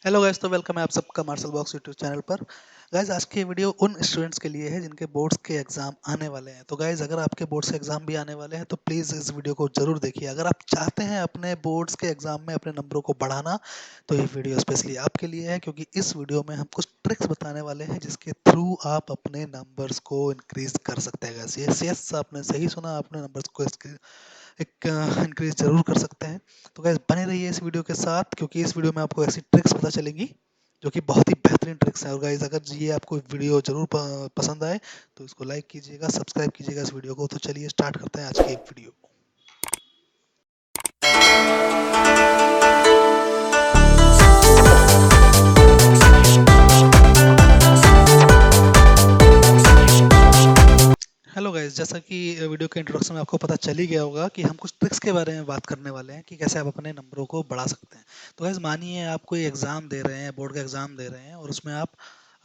Hello guys, तो welcome है आप सबका मार्शल बॉक्स यूट्यूब चैनल पर। गाइस, आज की वीडियो उन स्टूडेंट्स के लिए है जिनके बोर्ड्स के एग्जाम आने वाले हैं। तो गाइस, अगर आपके बोर्ड्स के एग्जाम भी आने वाले हैं तो प्लीज़ इस वीडियो को जरूर देखिए। अगर आप चाहते हैं अपने बोर्ड्स के एग्जाम में अपने नंबरों को बढ़ाना तो ये वीडियो स्पेशली आपके लिए है, क्योंकि इस वीडियो में हम कुछ ट्रिक्स बताने वाले हैं जिसके थ्रू आप अपने नंबर्स को इंक्रीज कर सकते हैं। गाइस, यस यस, आपने सही सुना, अपने नंबर्स को एक इंक्रीज जरूर कर सकते हैं। तो गाइस, बने रहिए इस वीडियो के साथ, क्योंकि इस वीडियो में आपको ऐसी ट्रिक्स पता चलेंगी जो कि बहुत ही बेहतरीन ट्रिक्स हैं। और गाइस, अगर ये आपको वीडियो जरूर पसंद आए तो इसको लाइक कीजिएगा, सब्सक्राइब कीजिएगा इस वीडियो को। तो चलिए स्टार्ट करते हैं आज की वीडियो। हेलो गाइस, जैसा कि वीडियो के इंट्रोडक्शन में आपको पता चल ही गया होगा कि हम कुछ ट्रिक्स के बारे में बात करने वाले हैं कि कैसे आप अपने नंबरों को बढ़ा सकते हैं। तो गाइस, मानिए आप कोई एग्ज़ाम दे रहे हैं, बोर्ड का एग्ज़ाम दे रहे हैं, और उसमें आप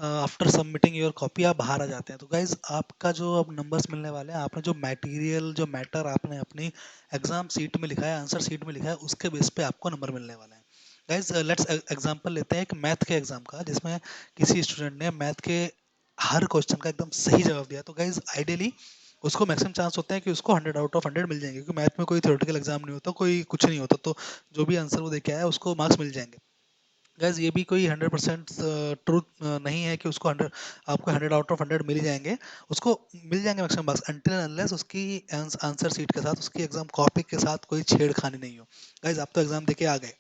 आफ्टर सबमिटिंग योर कॉपी आप बाहर आ जाते हैं। तो गाइस, आपका जो अब नंबर्स मिलने वाले हैं, आपने जो मटेरियल जो मैटर आपने अपनी एग्ज़ाम सीट में लिखा है, आंसर सीट में लिखा है, उसके बेस पे आपको नंबर मिलने वाले हैं। गाइस, लेट्स एग्जांपल लेते हैं एक मैथ के एग्ज़ाम का, जिसमें किसी स्टूडेंट ने मैथ के हर क्वेश्चन का एकदम सही जवाब दिया। तो गाइस, आइडियली उसको मैक्सिमम चांस होते हैं कि उसको 100 आउट ऑफ 100 मिल जाएंगे, क्योंकि मैथ में कोई थ्योरेटिकल एग्जाम नहीं होता, कोई कुछ नहीं होता। तो जो भी आंसर वो देके आया उसको मार्क्स मिल जाएंगे। गाइस, ये भी कोई 100% ट्रूथ नहीं है कि उसको 100 आपको 100 आउट ऑफ 100 मिल जाएंगे। उसको मिल जाएंगे मैक्सिमम मार्क्स अनटिल अनलेस उसकी आंसर सीट के साथ, उसकी एग्जाम कॉपी के साथ कोई छेड़खानी नहीं हो। गाइस, आप तो एग्जाम देके आ गए,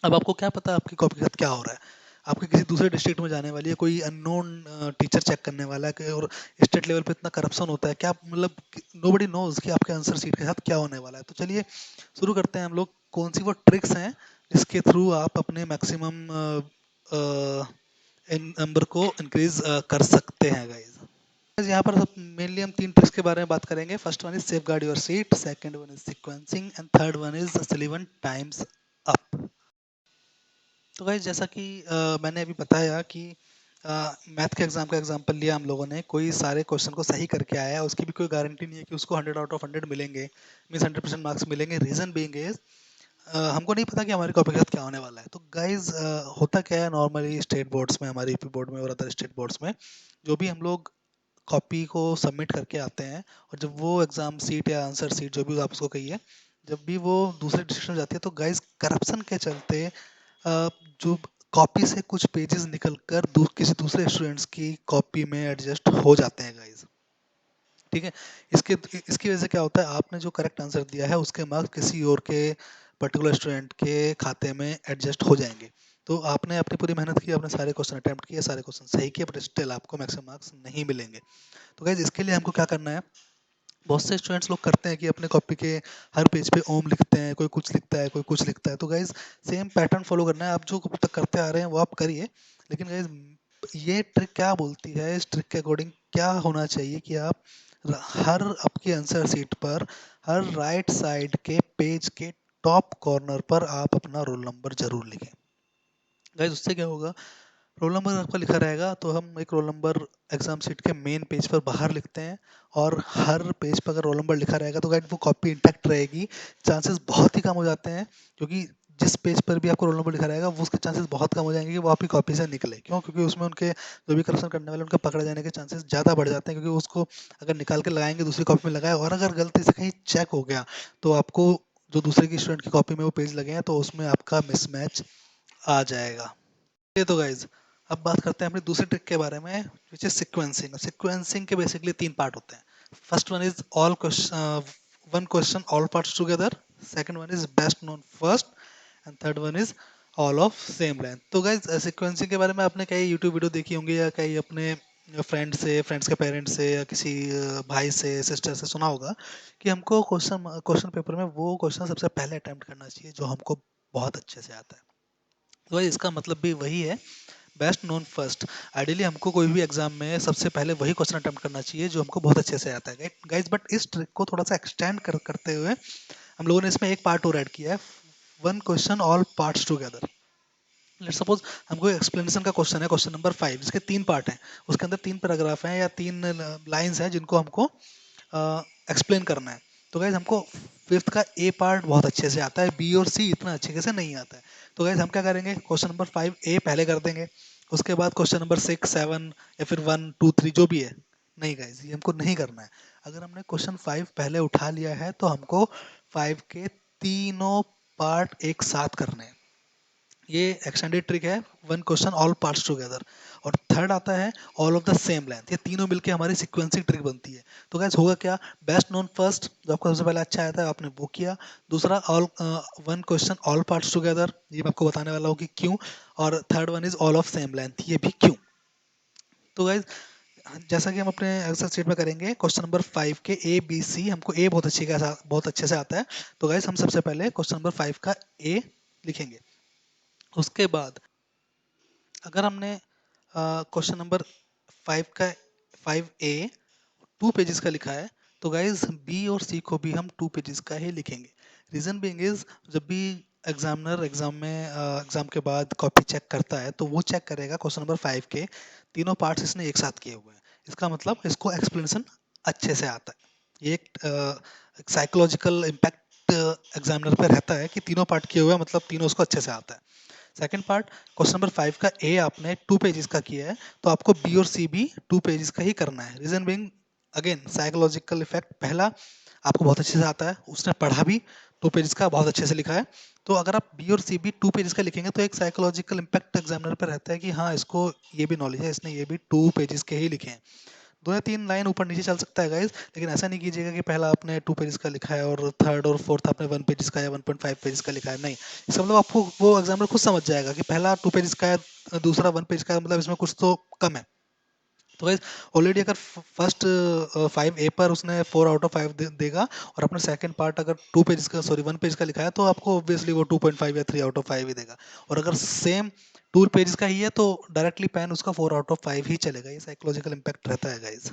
अब आपको क्या पता आपकी कॉपी के साथ क्या हो रहा है। आपकी किसी दूसरे डिस्ट्रिक्ट में जाने वाली है, कोई अननोन टीचर चेक करने वाला है और स्टेट लेवल पे इतना करप्शन होता है, क्या मतलब नोबडी नोज कि आपके आंसर सीट के साथ क्या होने वाला है। तो चलिए शुरू करते हैं हम लोग, कौन सी वो ट्रिक्स हैं जिसके थ्रू आप अपने मैक्सिमम इन नंबर को इंक्रीज कर सकते हैं। गाइज, यहाँ पर सब मेनली हम तीन ट्रिक्स के बारे में बात करेंगे। First one is safe guard your seat, second one is sequencing, and third one is 11 times up. तो गाइस, जैसा कि मैंने अभी बताया कि मैथ के एग्जाम का एग्जांपल लिया हम लोगों ने, कोई सारे क्वेश्चन को सही करके आया है, उसकी भी कोई गारंटी नहीं है कि उसको 100 आउट ऑफ 100 मिलेंगे, मींस 100% मार्क्स मिलेंगे। रीजन बीइंग इज हमको नहीं पता कि हमारी कॉपी के साथ क्या होने वाला है। तो गाइज, होता क्या है नॉर्मली स्टेट बोर्ड्स में, हमारे यूपी बोर्ड में और अदर स्टेट बोर्ड्स में, जो भी हम लोग कॉपी को सबमिट करके आते हैं, और जब वो एग्जाम सीट या आंसर सीट जो भी आप उसको कहिए, जब भी वो दूसरे डिस्ट्रिक्ट में जाती है, तो गाइज करप्शन के चलते जो कॉपी से कुछ पेजेस निकलकर किसी दूसरे स्टूडेंट्स की कॉपी में एडजस्ट हो जाते हैं। गाइज, ठीक है, इसके इसकी वजह से क्या होता है, आपने जो करेक्ट आंसर दिया है उसके मार्क्स किसी और के पर्टिकुलर स्टूडेंट के खाते में एडजस्ट हो जाएंगे। तो आपने अपनी पूरी मेहनत की, आपने सारे क्वेश्चन अटेम्प्ट किए, सारे क्वेश्चन सही किए, बट स्टिल आपको मैक्सिमम मार्क्स नहीं मिलेंगे। तो गाइज, इसके लिए हमको क्या करना है, बहुत से स्टूडेंट्स लोग करते हैं कि अपने कॉपी के हर पेज पे ओम लिखते हैं, कोई कुछ लिखता है, कोई कुछ लिखता है। तो गाइज, सेम पैटर्न फॉलो करना है, आप जो अब तक करते आ रहे हैं वो आप करिए। लेकिन गाइज, ये ट्रिक क्या बोलती है, इस ट्रिक के अकॉर्डिंग क्या होना चाहिए कि आप हर आपके आंसर सीट पर, हर राइट साइड के पेज के टॉप कॉर्नर पर आप अपना रोल नंबर जरूर लिखें। गाइज, उससे क्या होगा, रोल नंबर आपका लिखा रहेगा तो हम एक रोल नंबर एग्जाम सीट के मेन पेज पर बाहर लिखते हैं, और हर पेज पर अगर रोल नंबर लिखा रहेगा तो गाइड वो कॉपी इंटैक्ट रहेगी। चांसेस बहुत ही कम हो जाते हैं, क्योंकि जिस पेज पर भी आपको रोल नंबर लिखा रहेगा वो उसके चांसेस बहुत कम हो जाएंगे कि वो आपकी कॉपी से निकले। क्यों? क्योंकि उसमें उनके जो भी करप्शन करने वाले उनके पकड़े जाने के चांसेस ज़्यादा बढ़ जाते हैं, क्योंकि उसको अगर निकाल के लगाएंगे दूसरी कॉपी में लगाए, और अगर गलती से कहीं चेक हो गया तो आपको जो दूसरे की स्टूडेंट की कॉपी में वो पेज लगे हैं तो उसमें आपका मिसमैच आ जाएगा। ये तो गाइज, अब बात करते हैं अपनी दूसरी ट्रिक के बारे में, विच इज सिक्वेंसिंग। सिक्वेंसिंग के बेसिकली तीन पार्ट होते हैं। First one is all question, one question all parts together, second one is best known first, and third one is all of same length. तो guys, sequencing के बारे में आपने कई यूट्यूब वीडियो देखी होंगी, या कई अपने फ्रेंड्स के पेरेंट्स से, या किसी भाई से, सिस्टर से सुना होगा कि हमको क्वेश्चन क्वेश्चन पेपर में वो क्वेश्चन सबसे पहले अटेम्प्ट करना चाहिए जो हमको बहुत अच्छे से आता है। तो भाई, इसका मतलब भी वही है, बेस्ट नोन फर्स्ट। आइडियली हमको कोई भी एग्जाम में सबसे पहले वही क्वेश्चन अटेम्प्ट करना चाहिए जो हमको बहुत अच्छे से आता है गाइज। बट इस ट्रिक को थोड़ा सा एक्सटेंड करते हुए हम लोगों ने इसमें एक पार्ट और ऐड किया है, one question all parts together. Let suppose हमको एक्सप्लेनेशन का क्वेश्चन है, क्वेश्चन नंबर 5, जिसके तीन पार्ट हैं, उसके अंदर तीन पैराग्राफ हैं या तीन लाइंस हैं जिनको हमको एक्सप्लेन करना है। तो गाइज, हमको फिफ्थ का ए पार्ट बहुत अच्छे से आता है, बी और सी इतना अच्छे से नहीं आता है। तो गाइज हम क्या करेंगे, क्वेश्चन नंबर 5 ए पहले कर देंगे, उसके बाद क्वेश्चन नंबर 6 7 या फिर 1 2 3 जो भी है। नहीं गाइज, ये हमको नहीं करना है। अगर हमने क्वेश्चन 5 पहले उठा लिया है तो हमको 5 के तीनों पार्ट एक साथ करने हैं। ये एक्सटेंडेड ट्रिक है, one question all parts together. और थर्ड आता है all of the same length. ये तीनों मिलके हमारी सीक्वेंसिंग ट्रिक बनती है। तो गाइस होगा क्या, बेस्ट नोन फर्स्ट जो आपको सबसे पहले अच्छा आया था आपने वो किया। दूसरा all one question all parts together, ये मैं आपको बताने वाला हूँ कि क्यों। और third one is all of same length, ये भी क्यों। तो गाइस जैसा कि हम अपने एक्सेल शीट में करेंगे, क्वेश्चन नंबर 5 के ए बी सी, हमको ए बहुत अच्छे से आता है। तो गाइस हम सबसे पहले क्वेश्चन नंबर 5 का ए लिखेंगे। उसके बाद अगर हमने क्वेश्चन नंबर 5 का 5A 2 पेजेस का लिखा है, तो गाइज बी और सी को भी हम 2 पेजेस का ही लिखेंगे। रीजन बीइंग इज, जब भी एग्जामिनर एग्जाम के बाद कॉपी चेक करता है तो वो चेक करेगा क्वेश्चन नंबर 5 के तीनों पार्ट्स इसने एक साथ किए हुए हैं। इसका मतलब इसको एक्सप्लेनेशन अच्छे से आता है। ये एक साइकोलॉजिकल इम्पैक्ट एग्जामिनर पे रहता है कि तीनों पार्ट किए हुए हैं, मतलब तीनों उसको अच्छे से आता है। सेकंड पार्ट, क्वेश्चन नंबर 5 का ए आपने 2 पेजेस का किया है, तो आपको बी और सी भी 2 पेजेस का ही करना है। Reason being again psychological effect, पहला आपको बहुत अच्छे से आता है, उसने पढ़ा भी 2 पेजेस का बहुत अच्छे से लिखा है। तो अगर आप बी और सी भी 2 पेजेस का लिखेंगे तो एक साइकोलॉजिकल इम्पैक्ट एग्जामिनर पर रहता है कि हाँ इसको ये भी नॉलेज है, इसने ये भी 2 पेजेस के ही लिखे हैं। 2 या 3 लाइन ऊपर नीचे चल सकता है गाइज, लेकिन ऐसा नहीं कीजिएगा कि पहला आपने 2 पेजेस का लिखा है और थर्ड और फोर्थ आपने 1 पेजेस का या 1.5 पेजेस का लिखा है। नहीं, इसका मतलब आपको वो एग्जामिनर खुद समझ जाएगा कि पहला 2 पेजेस का है, दूसरा 1 पेज का है, मतलब इसमें कुछ तो कम है। तो गाइज ऑलरेडी अगर फर्स्ट 5A पर उसने 4 आउट ऑफ 5 देगा, और अपने सेकंड पार्ट अगर 2 पेज का, सॉरी 1 पेज का लिखा है, तो आपको ऑब्वियसली वो 2.5 या 3 आउट ऑफ 5 ही देगा। और अगर सेम 2 पेजेस का ही है तो डायरेक्टली पेन उसका 4 आउट ऑफ 5 ही चलेगा। ये साइकोलॉजिकल इम्पैक्ट रहता है गाइज।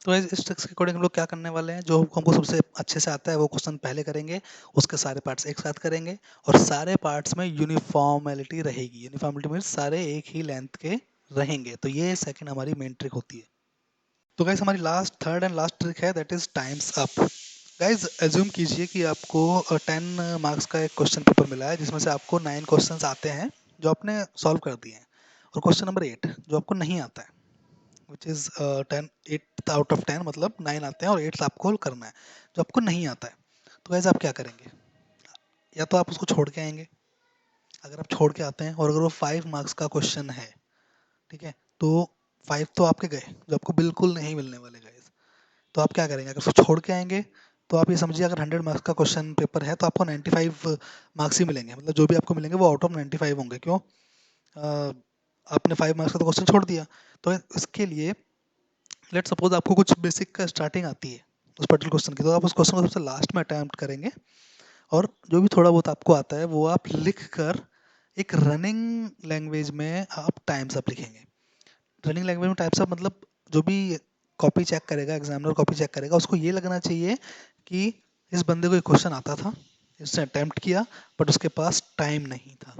तो गाइस इस ट्रिक्स के अकॉर्डिंग हम लोग क्या करने वाले हैं, जो हमको सबसे अच्छे से आता है वो क्वेश्चन पहले करेंगे, उसके सारे पार्ट्स एक साथ करेंगे, और सारे पार्ट्स में यूनिफॉर्मेलिटी रहेगी। यूनिफॉर्मेलिटी मीन्स सारे एक ही लेंथ के रहेंगे। तो ये सेकंड हमारी मेन ट्रिक होती है। तो गाइस हमारी last third and last trick है, that is time's up. Guys assume कीजिए कि आपको 10 मार्क्स का एक क्वेश्चन पेपर मिला है, जिसमें से आपको 9 क्वेश्चंस आते हैं जो आपने सॉल्व कर दिए हैं, और क्वेश्चन नंबर 8 जो आपको नहीं आता है, विच इज 8 आउट ऑफ 10, मतलब 9 आते हैं और 8 आपको करना है जो आपको नहीं आता है। तो गाइस आप क्या करेंगे, या तो आप उसको छोड़ के आएंगे। अगर आप छोड़ के आते हैं और अगर वो 5 मार्क्स का क्वेश्चन है, ठीक है, तो 5 तो आपके गए जो आपको बिल्कुल नहीं मिलने वाले गाइस। तो आप क्या करेंगे, अगर उसको छोड़ के आएंगे तो आप ये समझिए अगर 100 मार्क्स का क्वेश्चन पेपर है तो आपको 95 मार्क्स ही मिलेंगे, मतलब जो भी आपको मिलेंगे वो आउट ऑफ 95 होंगे। क्यों, अ, आपने 5 मार्क्स का तो क्वेश्चन छोड़ दिया। तो इसके लिए लेट सपोज आपको कुछ बेसिक का स्टार्टिंग आती है उस पर्टिकुलर क्वेश्चन की, तो आप उस क्वेश्चन को सबसे लास्ट में अटेम्प्ट करेंगे, और जो भी थोड़ा बहुत आपको आता है वो आप लिख कर एक रनिंग लैंग्वेज में आप टाइम्स अप लिखेंगे। रनिंग लैंग्वेज में टाइप्स अप मतलब जो भी कॉपी चेक करेगा, एग्जामिनर कॉपी चेक करेगा, उसको ये लगना चाहिए कि इस बंदे को एक क्वेश्चन आता था, इसने अटेम्प्ट किया, बट उसके पास टाइम नहीं था।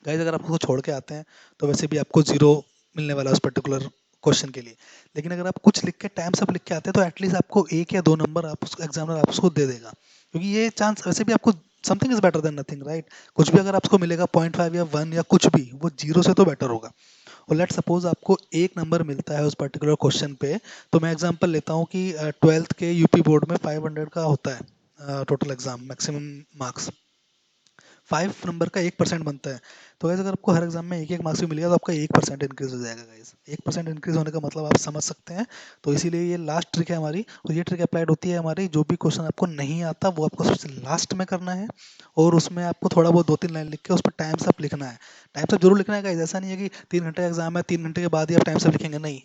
गाइस अगर आप उसको छोड़ के आते हैं तो वैसे भी आपको जीरो मिलने वाला है उस पर्टिकुलर क्वेश्चन के लिए। लेकिन अगर आप कुछ लिख के टाइम सब लिख के आते हैं तो एटलीस्ट आपको 1 या 2 नंबर आप उसको एग्जामिनर आप उसको दे देगा, क्योंकि ये चांस वैसे भी आपको something is better than nothing, right. कुछ भी अगर आपको मिलेगा 0.5 या 1 या कुछ भी, वो जीरो से तो बेटर होगा। और लेट सपोज आपको 1 नंबर मिलता है उस पर्टिकुलर क्वेश्चन पे, तो मैं एग्जांपल लेता हूँ कि 12th के यूपी बोर्ड में 500 का होता है total exam maximum marks, 5 number का 1% बनता है। तो गाइस अगर आपको हर एग्जाम में एक एक मार्क्स भी मिलेगा तो आपका 1% इंक्रीज हो जाएगा गाइस। 1% इंक्रीज होने का मतलब आप समझ सकते हैं। तो इसीलिए ये लास्ट ट्रिक है हमारी, और ये ट्रिक अप्लाइड होती है हमारी जो भी क्वेश्चन आपको नहीं आता वो आपको सबसे लास्ट में करना है, और उसमें आपको थोड़ा बहुत 2 3 लाइन लिख के उस पर टाइम्स अप लिखना है। टाइम्स अप जरूर लिखना है गाइस, ऐसा नहीं है कि 3 घंटे का एग्जाम है 3 घंटे के बाद ही आप टाइम्स अप लिखेंगे, नहीं।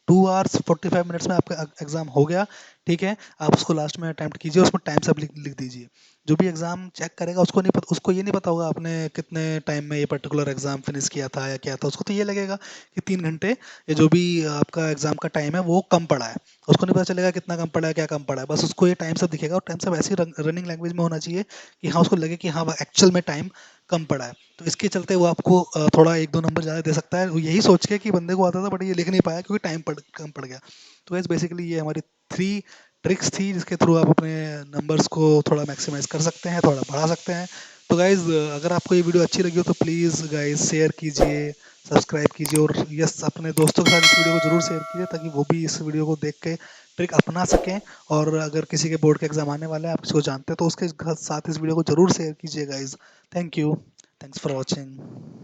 2 hours 45 मिनट्स में आपका एग्जाम हो गया, ठीक है, आप उसको लास्ट में अटेम्प्ट कीजिए, उसमें टाइम्स अप लिख दीजिए। जो भी एग्जाम चेक करेगा उसको नहीं पता, उसको ये नहीं पता होगा आपने कितने टाइम में ये पर्टिकुलर एग्जाम फिनिश किया था या क्या था। उसको तो ये लगेगा कि 3 घंटे ये जो भी आपका एग्जाम का टाइम है वो कम पड़ा है। उसको नहीं पता चलेगा कितना कम पड़ा है क्या कम पड़ा है, बस उसको ये टाइम सब दिखेगा। और टाइम सब ऐसी रनिंग लैंग्वेज में होना चाहिए कि हाँ उसको लगे कि हाँ एक्चुअल में टाइम कम पड़ा है। तो इसके चलते वो आपको थोड़ा 1 2 नंबर ज़्यादा दे सकता है, वो यही सोच के कि बंदे को आता था बट ये लिख नहीं पाया क्योंकि टाइम कम पड़ गया। तो गैस बेसिकली ये हमारी 3 ट्रिक्स थी जिसके थ्रू आप अपने नंबर्स को थोड़ा मैक्सिमाइज़ कर सकते हैं, थोड़ा बढ़ा सकते हैं। तो गाइज़ अगर आपको ये वीडियो अच्छी लगी हो तो प्लीज़ गाइज़ शेयर कीजिए, सब्सक्राइब कीजिए और यस अपने दोस्तों के साथ इस वीडियो को ज़रूर शेयर कीजिए ताकि वो भी इस वीडियो को देख के ट्रिक अपना सकें। और अगर किसी के बोर्ड के एग्ज़ाम आने वाला है, आप किसी को जानते हैं तो उसके साथ इस वीडियो को ज़रूर शेयर कीजिए guys. Thank you. Thanks for watching.